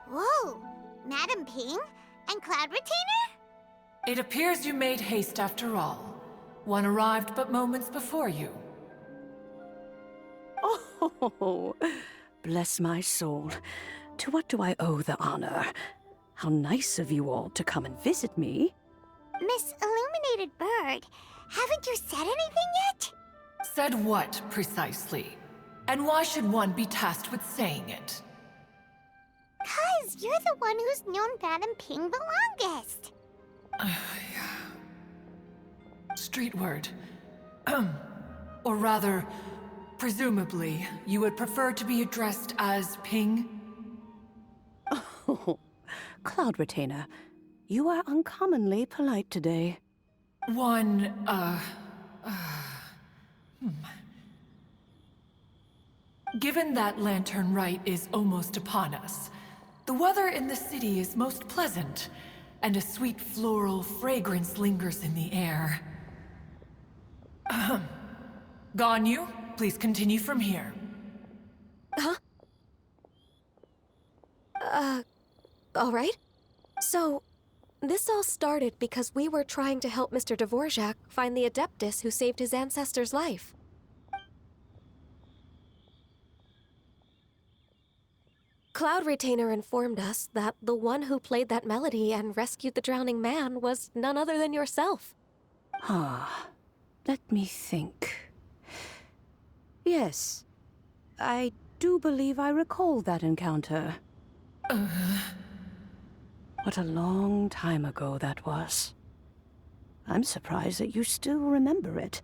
Whoa! Madam Ping? And Cloud Retainer? It appears you made haste after all. One arrived but moments before you. Oh, bless my soul. To what do I owe the honor? How nice of you all to come and visit me. Miss Illuminated Bird, haven't you said anything yet? Said what, precisely? And why should one be tasked with saying it? 'Cause you're the one who's known Madam Ping the longest. Street word. Or rather, presumably, you would prefer to be addressed as Ping? Oh, Cloud Retainer, you are uncommonly polite today. Given that Lantern Rite is almost upon us, the weather in the city is most pleasant, and a sweet floral fragrance lingers in the air. Ganyu, please continue from here. Huh? All right. So, this all started because we were trying to help Mr. Dvorak find the Adeptus who saved his ancestor's life. Cloud Retainer informed us that the one who played that melody and rescued the drowning man was none other than yourself. Let me think. Yes, I do believe I recall that encounter. What a long time ago that was. I'm surprised that you still remember it.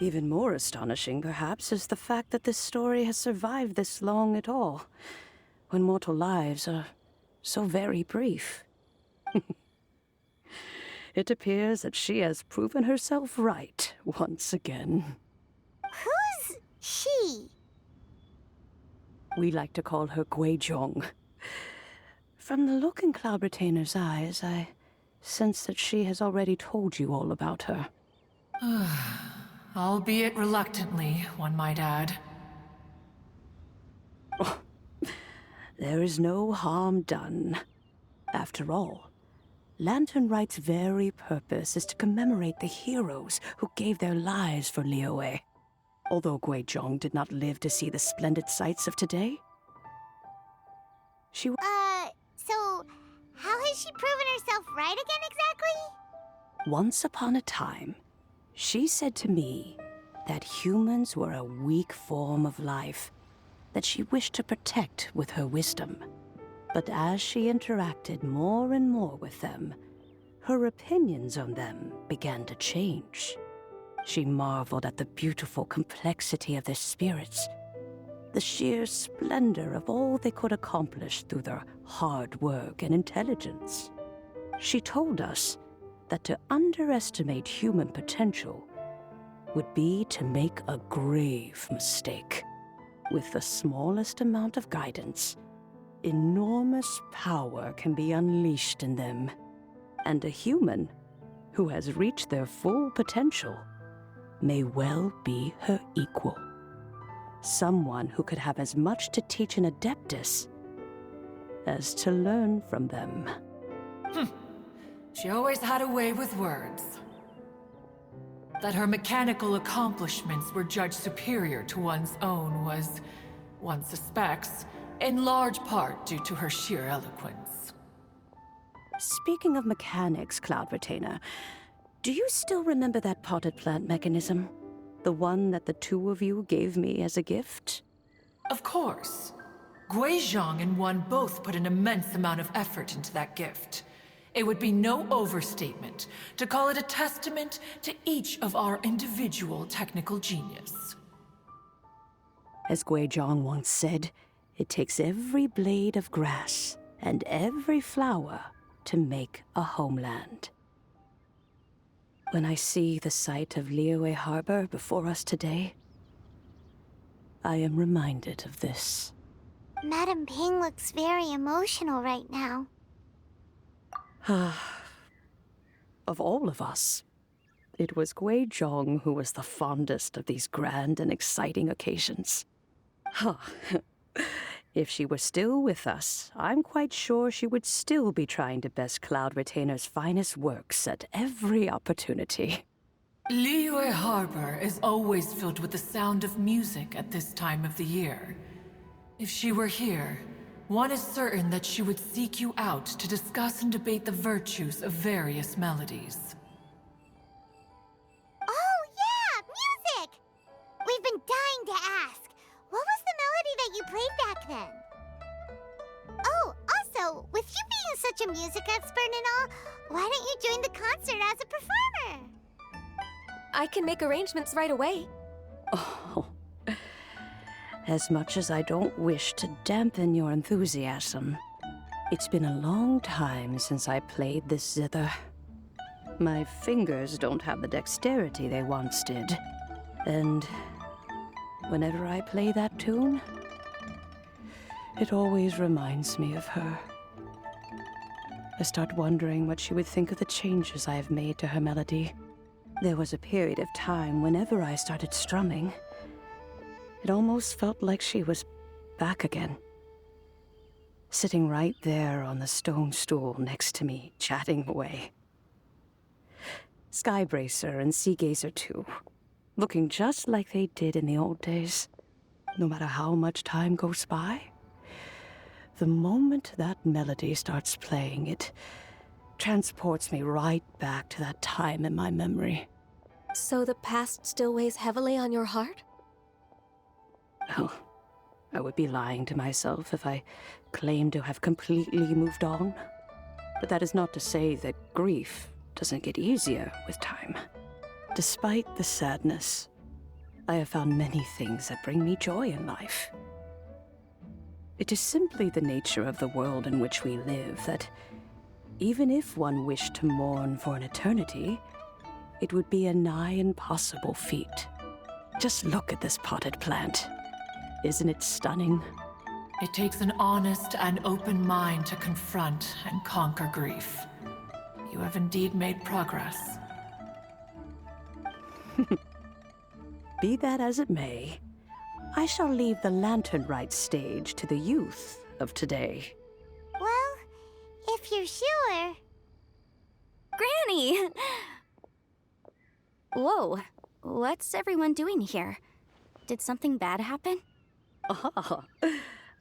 Even more astonishing, perhaps, is the fact that this story has survived this long at all, when mortal lives are so very brief. It appears that she has proven herself right once again. Who's she? We like to call her Guizhong. From the look in Cloud Retainer's eyes, I sense that she has already told you all about her. Albeit reluctantly, one might add. There is no harm done. After all, Lantern Rite's very purpose is to commemorate the heroes who gave their lives for Liyue. Although Guizhong did not live to see the splendid sights of today, she... So how has she proven herself right again exactly? Once upon a time, she said to me that humans were a weak form of life that she wished to protect with her wisdom. But as she interacted more and more with them, her opinions on them began to change. She marveled at the beautiful complexity of their spirits, the sheer splendor of all they could accomplish through their hard work and intelligence. She told us that to underestimate human potential would be to make a grave mistake. With the smallest amount of guidance, enormous power can be unleashed in them. And a human who has reached their full potential may well be her equal. Someone who could have as much to teach an Adeptus as to learn from them. She always had a way with words. That her mechanical accomplishments were judged superior to one's own was, one suspects, in large part due to her sheer eloquence. Speaking of mechanics, Cloud Retainer, do you still remember that potted plant mechanism? The one that the two of you gave me as a gift? Of course. Guizhong and one both put an immense amount of effort into that gift. It would be no overstatement to call it a testament to each of our individual technical genius. As Guizhong once said, it takes every blade of grass and every flower to make a homeland. When I see the sight of Liyue Harbor before us today, I am reminded of this. Madam Ping looks very emotional right now. Of all of us, it was Guizhong who was the fondest of these grand and exciting occasions. If she were still with us, I'm quite sure she would still be trying to best Cloud Retainer's finest works at every opportunity. Liyue Harbor is always filled with the sound of music at this time of the year. If she were here, one is certain that she would seek you out to discuss and debate the virtues of various melodies. Oh, yeah! Music! We've been dying to ask. What was the melody that you played back then? Oh, also, with you being such a music expert and all, why don't you join the concert as a performer? I can make arrangements right away. Oh, as much as I don't wish to dampen your enthusiasm, it's been a long time since I played this zither. My fingers don't have the dexterity they once did, and whenever I play that tune, it always reminds me of her. I start wondering what she would think of the changes I have made to her melody. There was a period of time whenever I started strumming, it almost felt like she was back again. Sitting right there on the stone stool next to me, chatting away. Skybracer and Seagazer too, looking just like they did in the old days. No matter how much time goes by, the moment that melody starts playing, it transports me right back to that time in my memory. So the past still weighs heavily on your heart? Well, I would be lying to myself if I claimed to have completely moved on. But that is not to say that grief doesn't get easier with time. Despite the sadness, I have found many things that bring me joy in life. It is simply the nature of the world in which we live that even if one wished to mourn for an eternity, it would be a nigh impossible feat. Just look at this potted plant. Isn't it stunning? It takes an honest and open mind to confront and conquer grief. You have indeed made progress. Be that as it may, I shall leave the lantern rite stage to the youth of today. Well, if you're sure. Granny! Whoa, what's everyone doing here? Did something bad happen? Ah,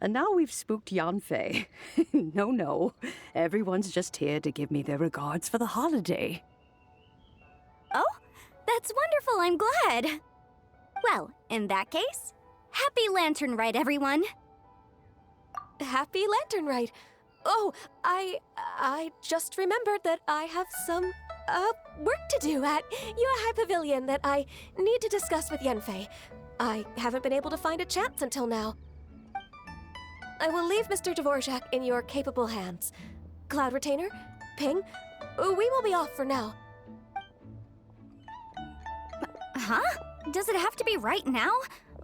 and now we've spooked Yanfei. No, everyone's just here to give me their regards for the holiday. Oh, that's wonderful, I'm glad. Well, in that case, happy Lantern Rite, everyone. Happy Lantern Rite. Oh, I just remembered that I have some, work to do at Yuehai Pavilion that I need to discuss with Yanfei. I haven't been able to find a chance until now. I will leave Mr. Dvorak in your capable hands. Cloud Retainer, Ping, we will be off for now. Huh? Does it have to be right now?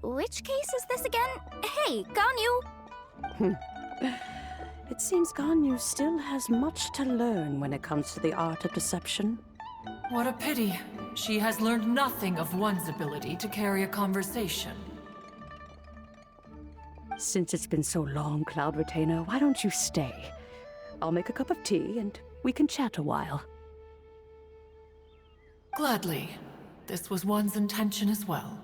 Which case is this again? Hey, Ganyu! It seems Ganyu still has much to learn when it comes to the art of deception. What a pity. She has learned nothing of one's ability to carry a conversation. Since it's been so long, Cloud Retainer, why don't you stay? I'll make a cup of tea and we can chat a while. Gladly. This was one's intention as well.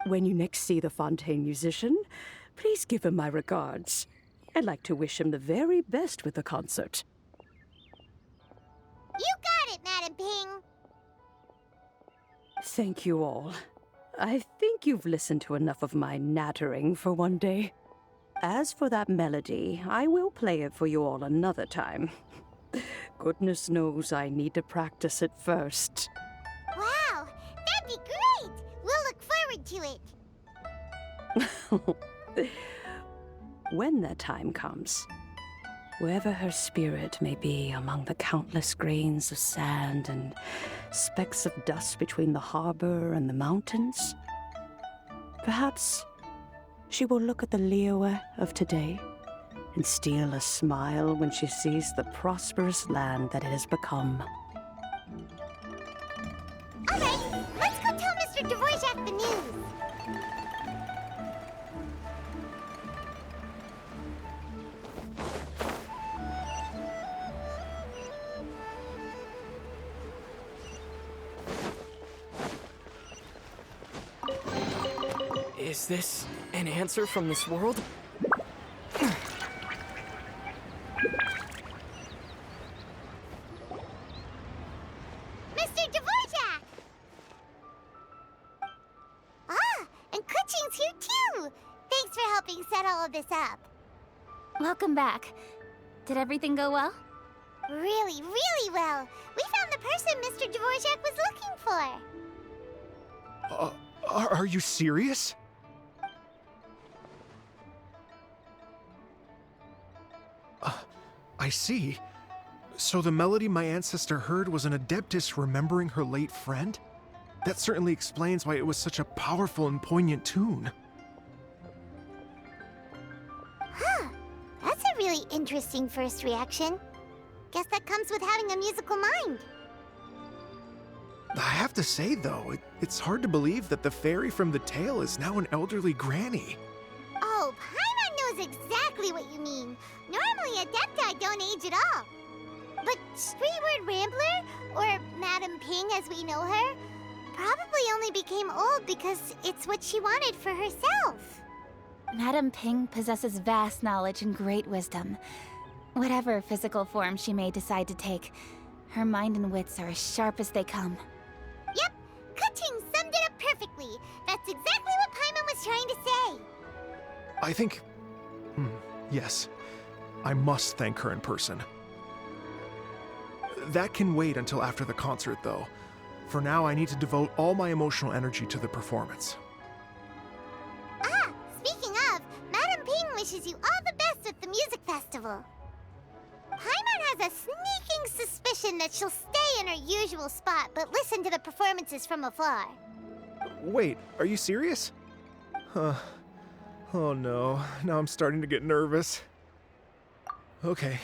When you next see the Fontaine musician, please give him my regards. I'd like to wish him the very best with the concert. You got it, Madam Ping. Thank you all. I think you've listened to enough of my nattering for one day. As for that melody, I will play it for you all another time. Goodness knows I need to practice it first. Wow, that'd be great. We'll look forward to it. When that time comes, wherever her spirit may be among the countless grains of sand and specks of dust between the harbor and the mountains, perhaps she will look at the Liyue of today and steal a smile when she sees the prosperous land that it has become. All right, let's go tell Mr. Dvorak the news. Is this an answer from this world? Mr. Dvorak! Ah, and Kuchin's here too! Thanks for helping set all of this up. Welcome back. Did everything go well? Really, really well. We found the person Mr. Dvorak was looking for. Are you serious? I see. So the melody my ancestor heard was an adeptus remembering her late friend? That certainly explains why it was such a powerful and poignant tune. Huh. That's a really interesting first reaction. Guess that comes with having a musical mind. I have to say, though, it's hard to believe that the fairy from the tale is now an elderly granny. Oh, Paimon knows exactly what you mean. Normally, Adepti don't age at all. But Streetward Rambler, or Madam Ping as we know her, probably only became old because it's what she wanted for herself. Madam Ping possesses vast knowledge and great wisdom. Whatever physical form she may decide to take, her mind and wits are as sharp as they come. Yep, Kuching summed it up perfectly. That's exactly what Paimon was trying to say. I think... yes. I must thank her in person. That can wait until after the concert, though. For now, I need to devote all my emotional energy to the performance. Ah, speaking of, Madam Ping wishes you all the best with the music festival. Paimon has a sneaking suspicion that she'll stay in her usual spot, but listen to the performances from afar. Wait, are you serious? Huh. Oh no, now I'm starting to get nervous. Okay,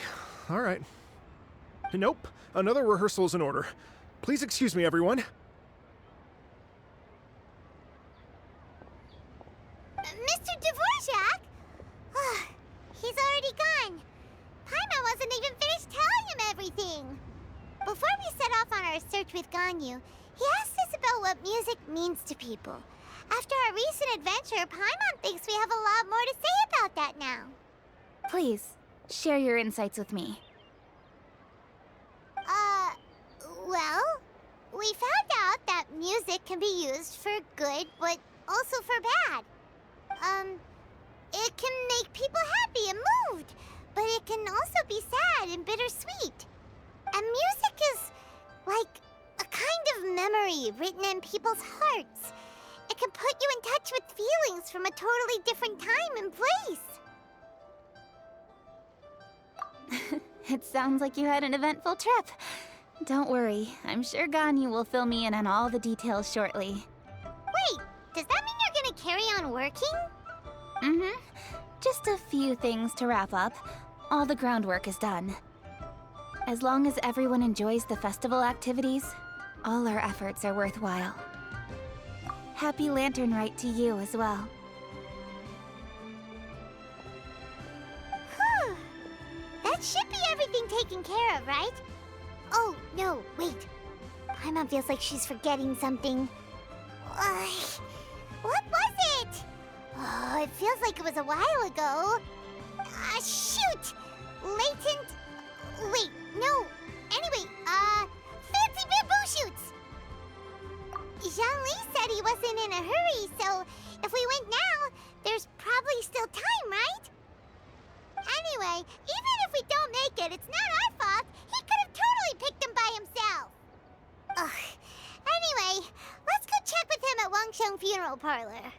all right. Nope, another rehearsal is in order. Please excuse me, everyone. Mr. Dvorak? He's already gone. Paimon wasn't even finished telling him everything. Before we set off on our search with Ganyu, he asked us about what music means to people. After our recent adventure, Paimon thinks we have a lot more to say about that now. Please, share your insights with me. Well, we found out that music can be used for good, but also for bad. It can make people happy and moved, but it can also be sad and bittersweet. And music is like a kind of memory written in people's hearts. It can put you in touch with feelings from a totally different time and place. It sounds like you had an eventful trip. Don't worry, I'm sure Ganyu will fill me in on all the details shortly. Wait, does that mean you're gonna carry on working? Just a few things to wrap up. All the groundwork is done. As long as everyone enjoys the festival activities, all our efforts are worthwhile. Happy Lantern Rite to you as well. Whew. That should be everything taken care of, right? Oh, no, wait. Paimon feels like she's forgetting something. What was it? Oh, it feels like it was a while ago. Shoot! Latent... Wait, no. Anyway, fancy bamboo shoots! Zhang-Li said he wasn't in a hurry, so if we went now, there's probably still time, right? Anyway, even if we don't make it, it's not our fault. He could have totally picked them by himself. Ugh. Anyway, let's go check with him at Wangsheng Funeral Parlor.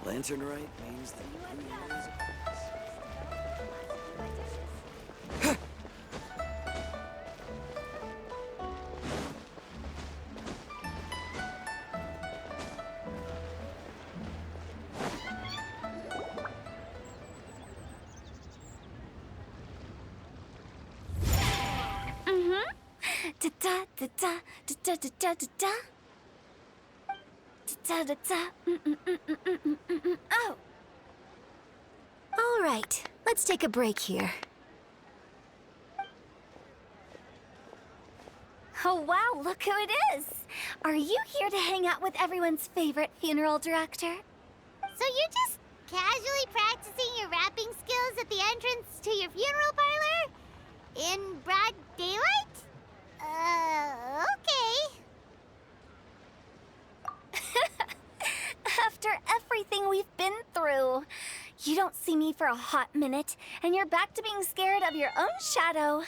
Lantern Rite means that you is Da da da da da da da da da. Da da da. Oh. All right, let's take a break here. Oh wow, look who it is! Are you here to hang out with everyone's favorite funeral director? So you're just casually practicing your rapping skills at the entrance to your funeral parlor? In broad daylight? Okay. After everything we've been through, you don't see me for a hot minute, and you're back to being scared of your own shadow.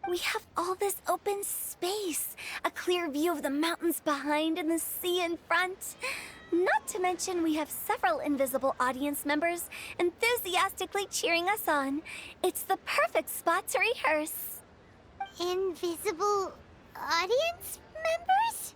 We have all this open space, a clear view of the mountains behind and the sea in front. Not to mention we have several invisible audience members enthusiastically cheering us on. It's the perfect spot to rehearse. Invisible audience members?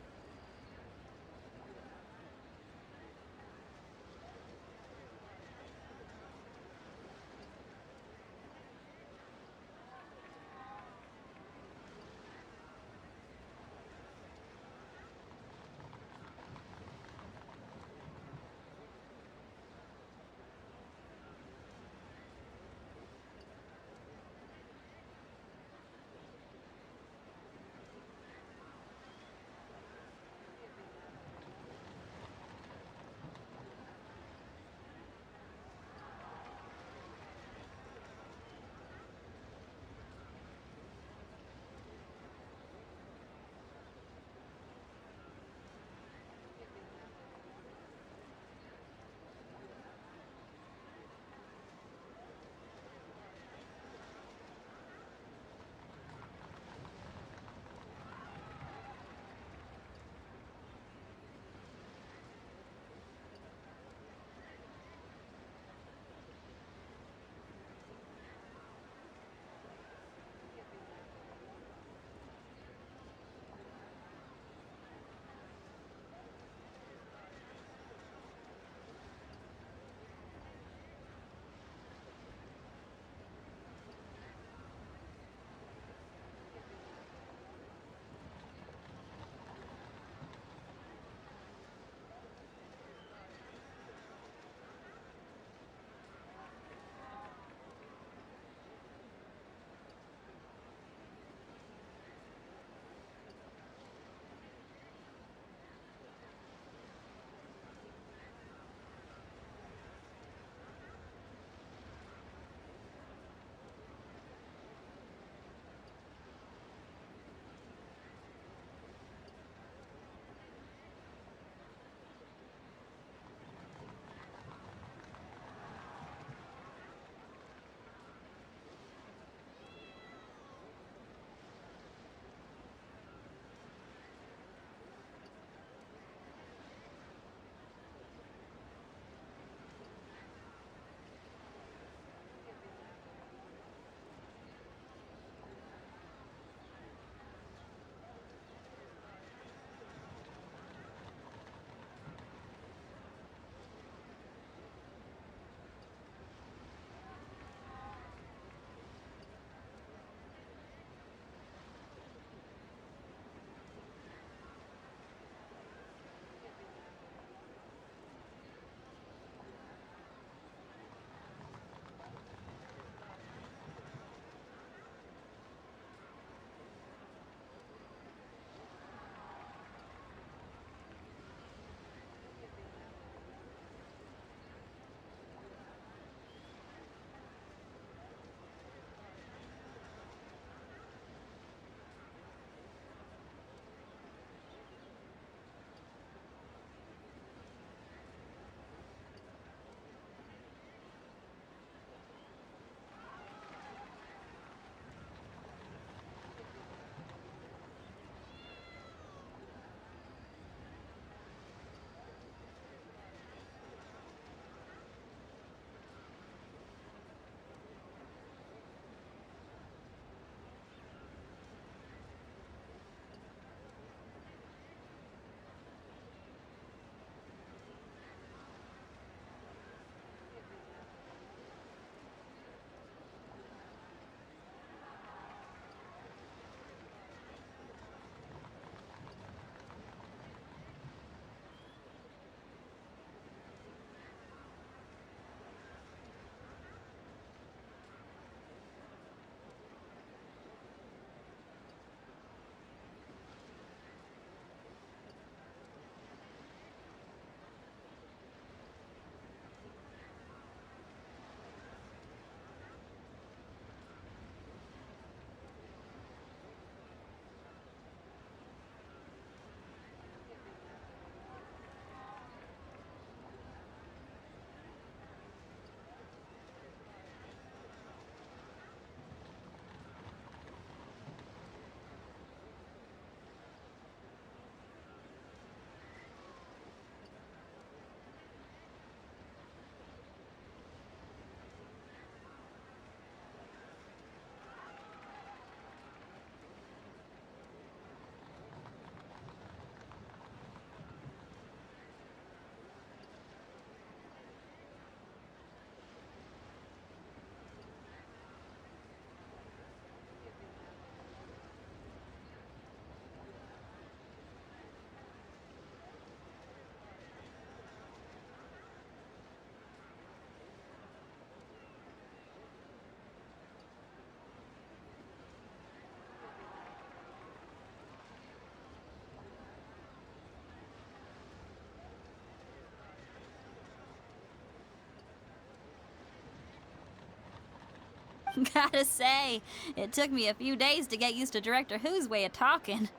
Gotta say, it took me a few days to get used to Director Who's way of talking.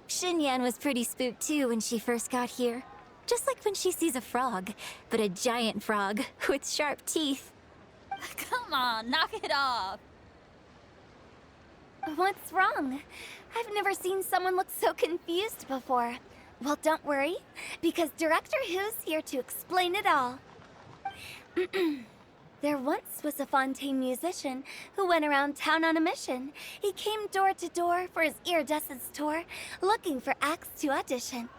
Xinyan was pretty spooked too when she first got here. Just like when she sees a frog, but a giant frog with sharp teeth. Come on, knock it off. What's wrong? I've never seen someone look so confused before. Well, don't worry, because Director Who's here to explain it all. There once was a Fontaine musician who went around town on a mission. He came door to door for his iridescence tour, looking for acts to audition.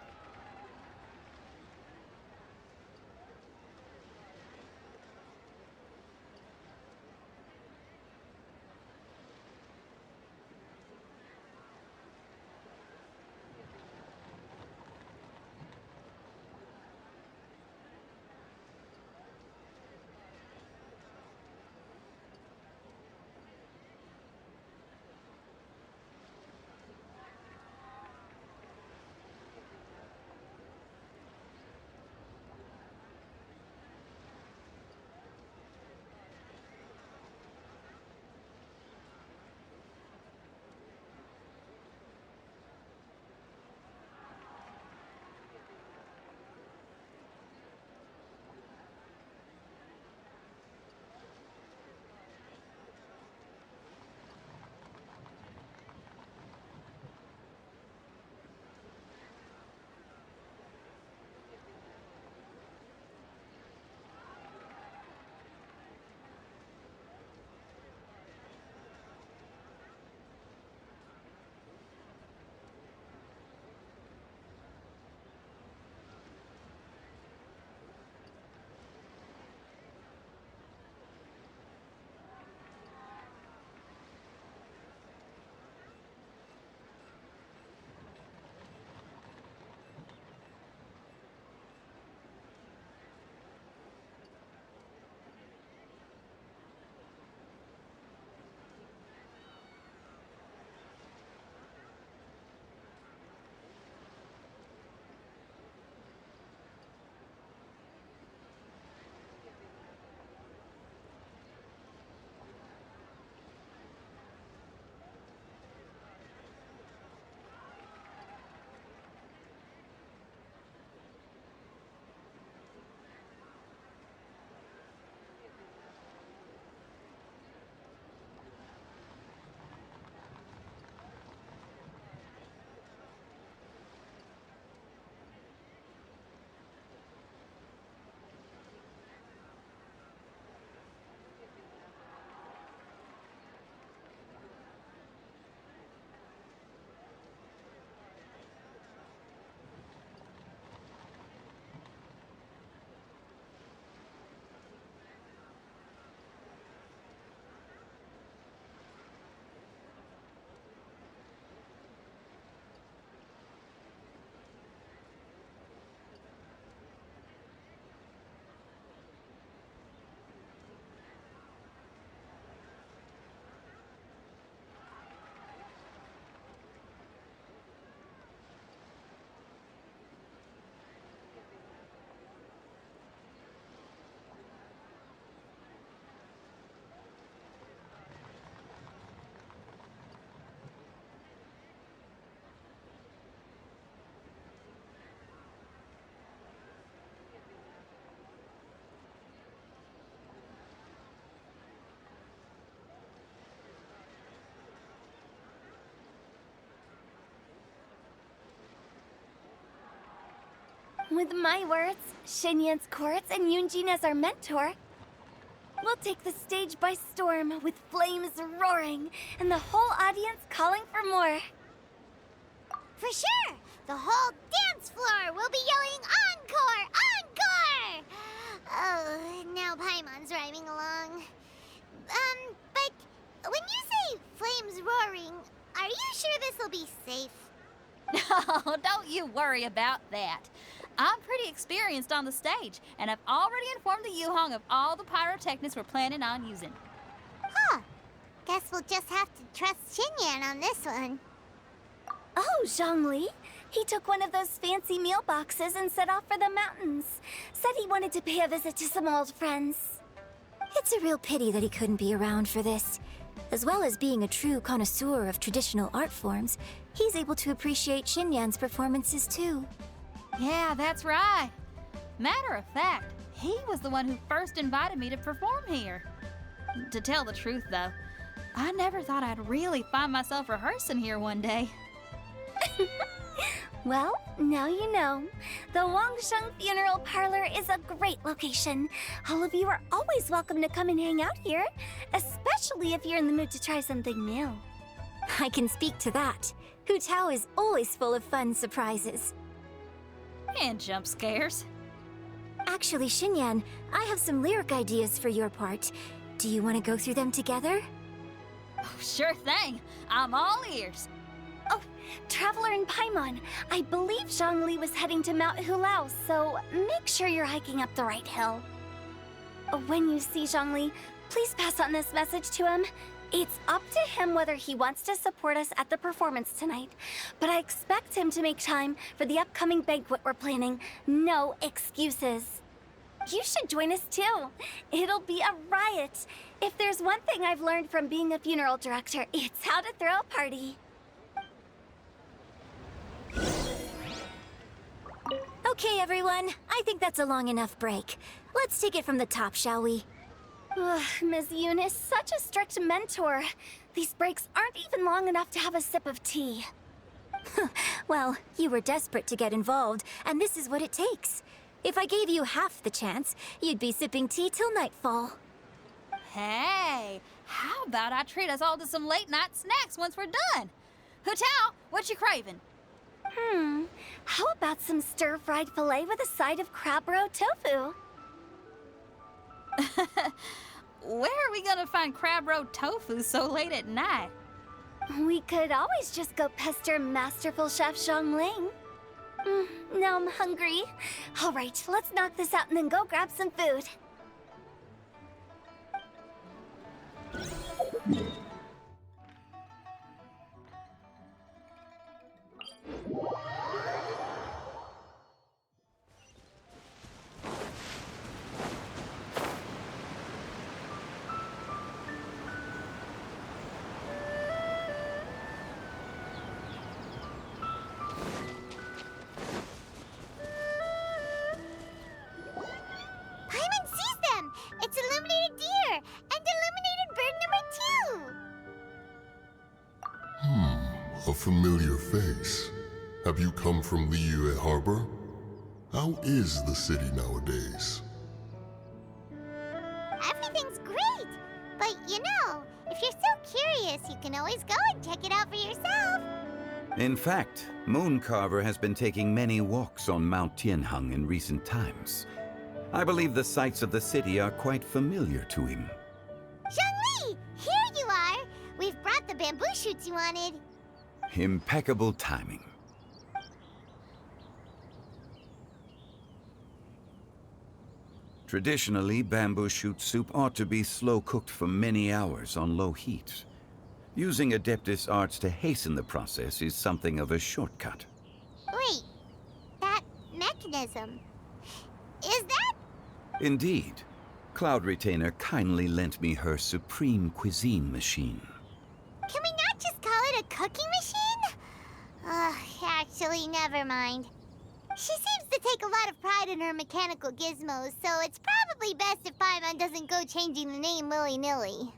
With my words, Xinyan's courts, and Yunjin as our mentor, we'll take the stage by storm with flames roaring and the whole audience calling for more. For sure! The whole dance floor will be yelling encore! Encore! Oh, now Paimon's rhyming along. But when you say flames roaring, are you sure this will be safe? No, don't you worry about that. I'm pretty experienced on the stage, and I've already informed the Yuhong of all the pyrotechnics we're planning on using. Huh. Guess we'll just have to trust Xinyan on this one. Oh, Zhongli. He took one of those fancy meal boxes and set off for the mountains. Said he wanted to pay a visit to some old friends. It's It's a real pity that he couldn't be around for this. As well as being a true connoisseur of traditional art forms, he's able to appreciate Xinyan's performances too. Yeah, that's right. Matter of fact, he was the one who first invited me to perform here. To tell the truth, though, I never thought I'd really find myself rehearsing here one day. Well, now you know. The Wangsheng Funeral Parlor is a great location. All of you are always welcome to come and hang out here, especially if you're in the mood to try something new. I can speak to that. Hu Tao is always full of fun surprises. And jump scares. Actually, Xinyan, I have some lyric ideas for your part. Do you want to go through them together? Oh, sure thing. I'm all ears. Oh, Traveler in Paimon, I believe Zhongli was heading to Mount Hulao, so make sure you're hiking up the right hill. When you see Zhongli, please pass on this message to him. It's up to him whether he wants to support us at the performance tonight, but I expect him to make time for the upcoming banquet we're planning. No excuses. You should join us too. It'll be a riot. If there's one thing I've learned from being a funeral director, it's how to throw a party. Okay, everyone. I think that's a long enough break. Let's take it from the top, shall we? Ugh, Ms. Yoon is such a strict mentor. These breaks aren't even long enough to have a sip of tea. Well, you were desperate to get involved, and this is what it takes. If I gave you half the chance, you'd be sipping tea till nightfall. Hey, how about I treat us all to some late-night snacks once we're done? Hu Tao, what you craving? How about some stir-fried filet with a side of crab roe tofu? Where are we gonna find crab roe tofu so late at night? We could always just go pester masterful chef Zhongling. Now I'm hungry. All right, let's knock this out and then go grab some food. Paimon sees them! It's illuminated deer and illuminated bird number 2! A familiar face. Have you come from Liyue Harbor? How is the city nowadays? Everything's great! But you know, if you're so curious, you can always go and check it out for yourself! In fact, Mooncarver has been taking many walks on Mount Tianheng in recent times. I believe the sights of the city are quite familiar to him. Zhongli! Here you are! We've brought the bamboo shoots you wanted. Impeccable timing. Traditionally, bamboo shoot soup ought to be slow-cooked for many hours on low heat. Using Adeptus arts to hasten the process is something of a shortcut. Wait, that mechanism... is that... Indeed. Cloud Retainer kindly lent me her supreme cuisine machine. Can we not just call it a cooking machine? Actually, never mind. She seems to take a lot of pride in her mechanical gizmos, so it's probably best if Paimon doesn't go changing the name willy-nilly.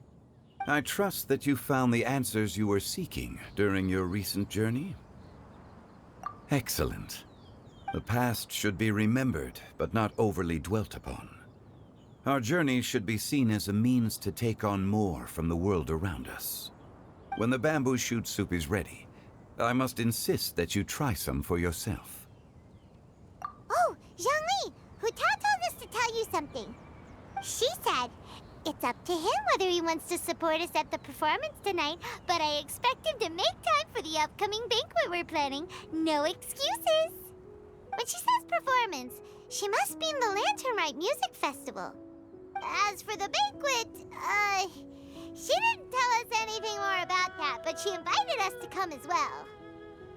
I trust that you found the answers you were seeking during your recent journey? Excellent. The past should be remembered, but not overly dwelt upon. Our journey should be seen as a means to take on more from the world around us. When the bamboo shoot soup is ready, I must insist that you try some for yourself. Oh, Zhongli! Hu Tao told us to tell you something. She said, it's up to him whether he wants to support us at the performance tonight, but I expect him to make time for the upcoming banquet we're planning. No excuses! When she says performance, she must mean the Lantern Rite Music Festival. As for the banquet, she didn't tell us anything more about that, but she invited us to come as well.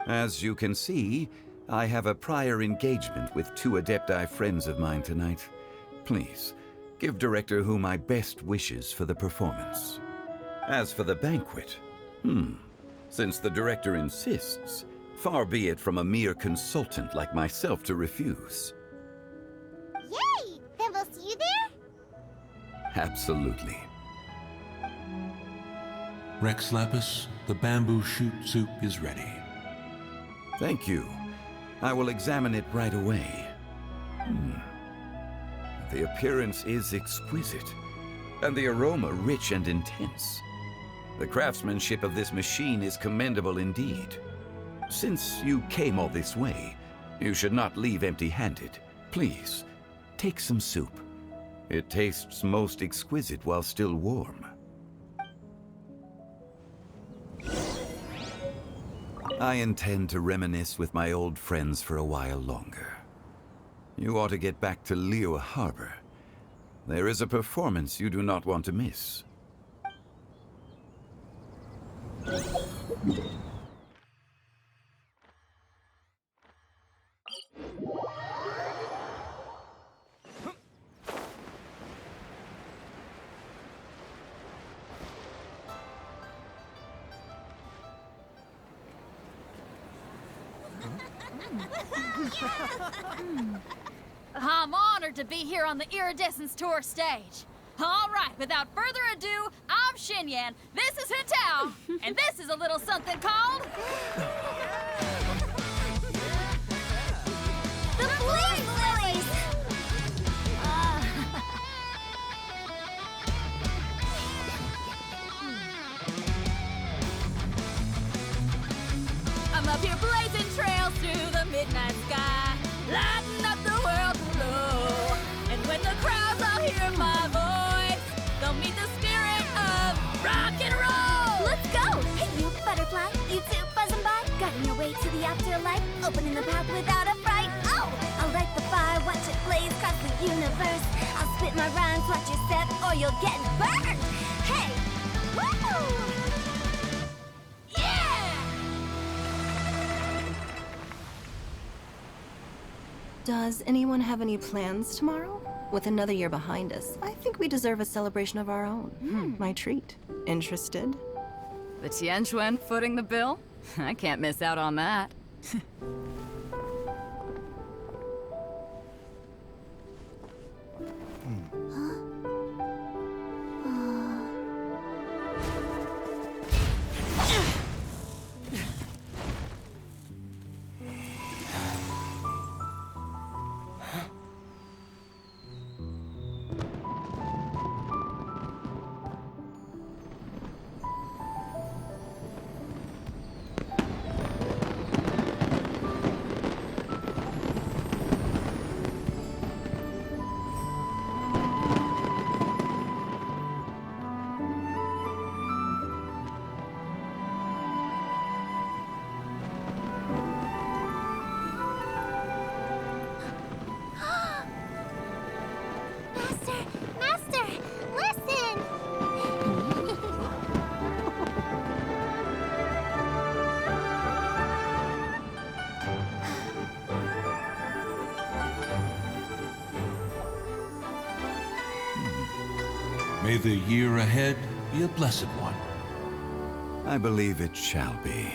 As you can see, I have a prior engagement with 2 Adepti friends of mine tonight. Please, Give Director Hu my best wishes for the performance. As for the banquet, since the director insists, far be it from a mere consultant like myself to refuse. Yay! Then we'll see you there? Absolutely. Rex Lapis, the bamboo shoot soup is ready. Thank you. I will examine it right away. The appearance is exquisite, and the aroma rich and intense. The craftsmanship of this machine is commendable indeed. Since you came all this way, you should not leave empty-handed. Please, take some soup. It tastes most exquisite while still warm. I intend to reminisce with my old friends for a while longer. You ought to get back to Liyue Harbor. There is a performance you do not want to miss. I'm honored to be here on the Iridescence Tour stage. All right, without further ado, I'm Xinyan, this is Hetao, and this is a little something called... The Flame Lilies! I'm up here blazing trails through the midnight sky, lighting up the world below. And when the crowds all hear my voice, they'll meet the spirit of rock and roll. Let's go! Hey, you butterfly, you too buzzing by, guiding your way to the afterlife, opening the path without a fright. Oh, I'll light the fire, watch it blaze across the universe. I'll spit my rhymes, watch you step, or you'll get burned. Hey, woo! Does anyone have any plans tomorrow? With another year behind us, I think we deserve a celebration of our own. My treat. Interested? The Tianquan footing the bill? I can't miss out on that. Master, listen! May the year ahead be a blessed one. I believe it shall be.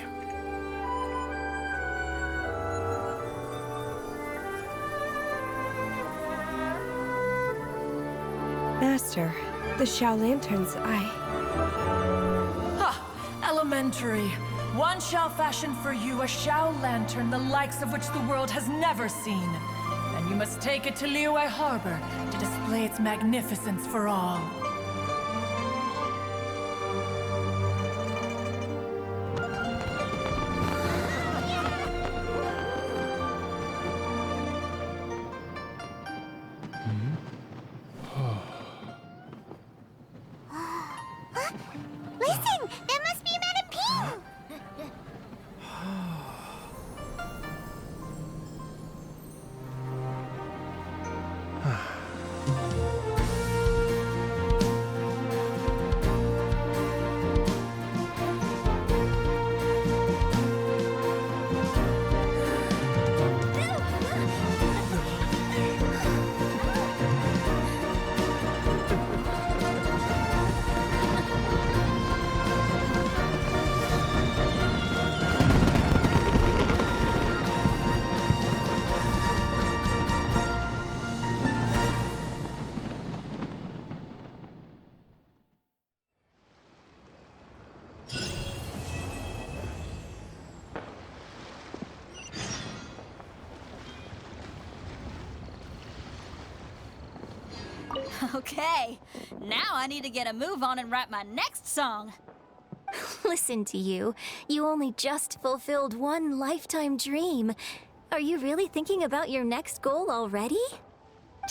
Master, the Shao Lanterns, Elementary. One shall fashion for you a Shao Lantern the likes of which the world has never seen. And you must take it to Liyue Harbor to display its magnificence for all. Listen! That must be Madame Ping! Okay, now I need to get a move on and write my next song. Listen to you. You only just fulfilled one lifetime dream. Are you really thinking about your next goal already?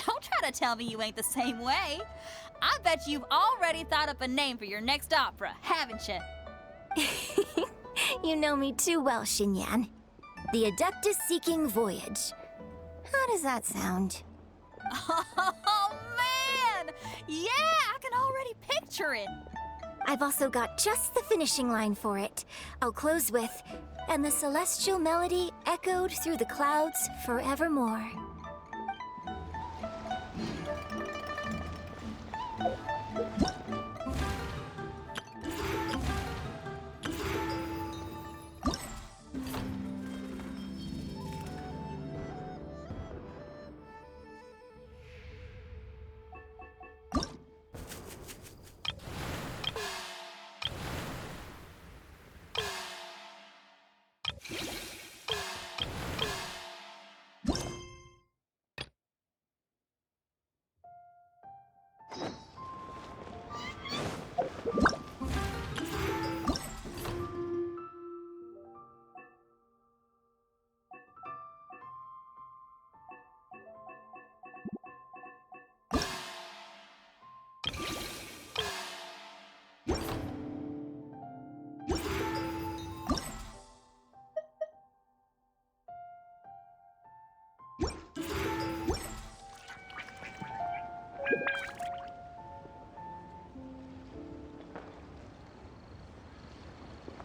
Don't try to tell me you ain't the same way. I bet you've already thought up a name for your next opera, haven't you? You know me too well, Xinyan. The Adeptus-Seeking Voyage. How does that sound? Oh, man! Yeah, I can already picture it. I've also got just the finishing line for it. I'll close with, "And the celestial melody echoed through the clouds forevermore."